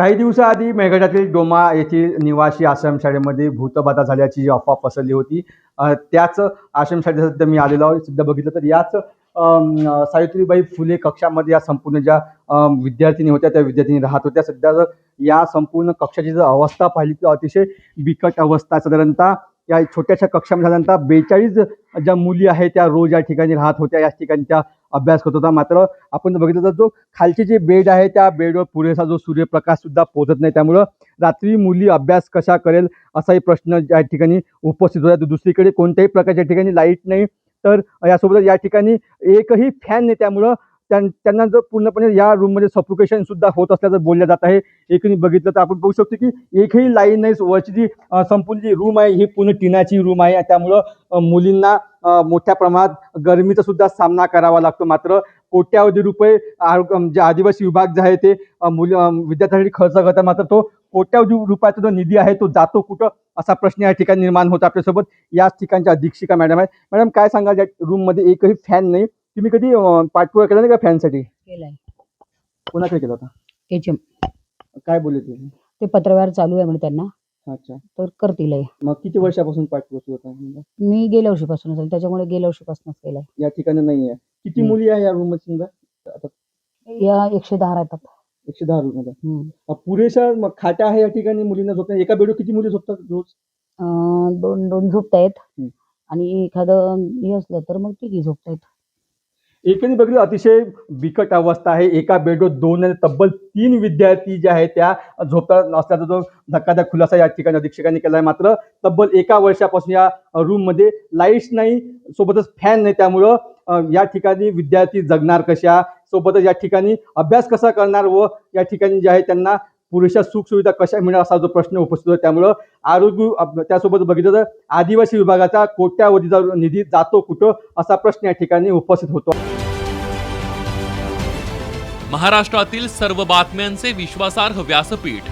काही दिवसाआधी मेळघाटातील डोमा येथील निवासी आश्रमशाळेमध्ये भूतबाधा झाल्याची जी अफवा पसरली होती, त्याच आश्रमशाळेत सध्या मी आलेलो आहे. सध्या बघितलं तर याच सावित्रीबाई फुले कक्षामध्ये या संपूर्ण ज्या विद्यार्थिनी होत्या त्या विद्यार्थिनी राहत होत्या. सध्या जर या संपूर्ण कक्षाची जर अवस्था पाहिली तर अतिशय बिकट अवस्था. साधारणतः या छोट्याशा कक्षामध्ये साधारणतः 42 ज्या मुली आहेत त्या रोज या ठिकाणी राहत होत्या. याच ठिकाणी त्या अभ्यास करत होता. मात्र आपण बघितलं तर जो खालचे जे बेड आहे त्या बेडवर पुरेसा जो सूर्यप्रकाश सुद्धा पोहोचत नाही, त्यामुळं रात्री मुली अभ्यास कशा करेल असाही प्रश्न या ठिकाणी उपस्थित होता. दुसरीकडे कोणत्याही प्रकारच्या ठिकाणी लाईट नाही, तर यासोबतच या ठिकाणी एकही फॅन नाही, त्यामुळं त्यांना जर पूर्णपणे या रूममध्ये सफोकेशन सुद्धा होत असल्याचं बोललं जात आहे. एकूण बघितलं तर आपण बघू शकतो की एकही लाईन नाही. वरची जी संपूर्ण जी रूम आहे ही पूर्ण टिनाची रूम आहे. त्यामुळं मुलींना मोठ्या प्रमाणात गरमीचा सुद्धा सामना करावा लागतो. मात्र कोट्यावधी रुपये जे आदिवासी विभाग जे आहे ते विद्यार्थ्यांसाठी खर्च करतात. मात्र तो कोट्यावधी रुपयाचा जो निधी आहे तो जातो कुठं असा प्रश्न या ठिकाणी निर्माण होतो. आपल्यासोबत याच ठिकाणच्या अधीक्षिका मॅडम आहेत. मॅडम, काय सांगाल, या रूममध्ये एकही फॅन नाही. तुम्ही कधी पाठपुरावा केला नाही का फॅनसाठी? केलाय. कोणाकडे केला होता? HM. काय बोलले ते? ते पत्रव्यवहार चालू आहे म्हणे त्यांना, अच्छा. तर करतील आहे. मग किती वर्षापासून पाठपुरावा होता? मी गेल्या वर्षीपासून असेल, त्याच्यामुळे गेल्या वर्षीपासूनच केलाय. या ठिकाणी नाही आहे. किती मुली आहे या रूम मध्ये? आता या 110 राहतात. 110 रूम मध्ये पुरेशा मग खाटा आहे या ठिकाणी मुलींना झोपण्या? एका बेडवर किती मुली झोपतात रोज? दोन झोपतायत आणि एखादं हे असलं तर मग तिघी झोपतायत. एकूण बघितलं अतिशय बिकट अवस्था आहे. एका बेडवर 2 आणि तब्बल 3 विद्यार्थी जे आहेत त्या झोपतात असल्याचा जो धक्कादायक खुलासा या ठिकाणी अधीक्षकांनी केला आहे. मात्र तब्बल 1 वर्षापासून या रूममध्ये लाईट्स नाही, सोबतच फॅन नाही. त्यामुळं या ठिकाणी विद्यार्थी जगणार कशा, सोबतच या ठिकाणी अभ्यास कसा करणार व या ठिकाणी जे आहे त्यांना पुरेशा सुखसुविधा कशा मिळणार असा जो प्रश्न उपस्थित होतो. त्यामुळं आरोग्य त्यासोबत बघितलं तर आदिवासी विभागाचा कोट्यावधीचा निधी जातो कुठं असा प्रश्न या ठिकाणी उपस्थित होतो. महाराष्ट्रातील सर्व बातम्यांचे विश्वासार्ह व्यासपीठ,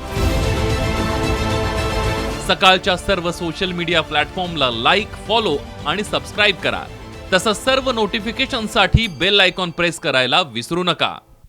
सकाळच्या सर्व सोशल मीडिया प्लॅटफॉर्मला लाईक, फॉलो आणि सबस्क्राईब करा. तसंच सर्व नोटिफिकेशनसाठी बेल आयकॉन प्रेस करायला विसरू नका.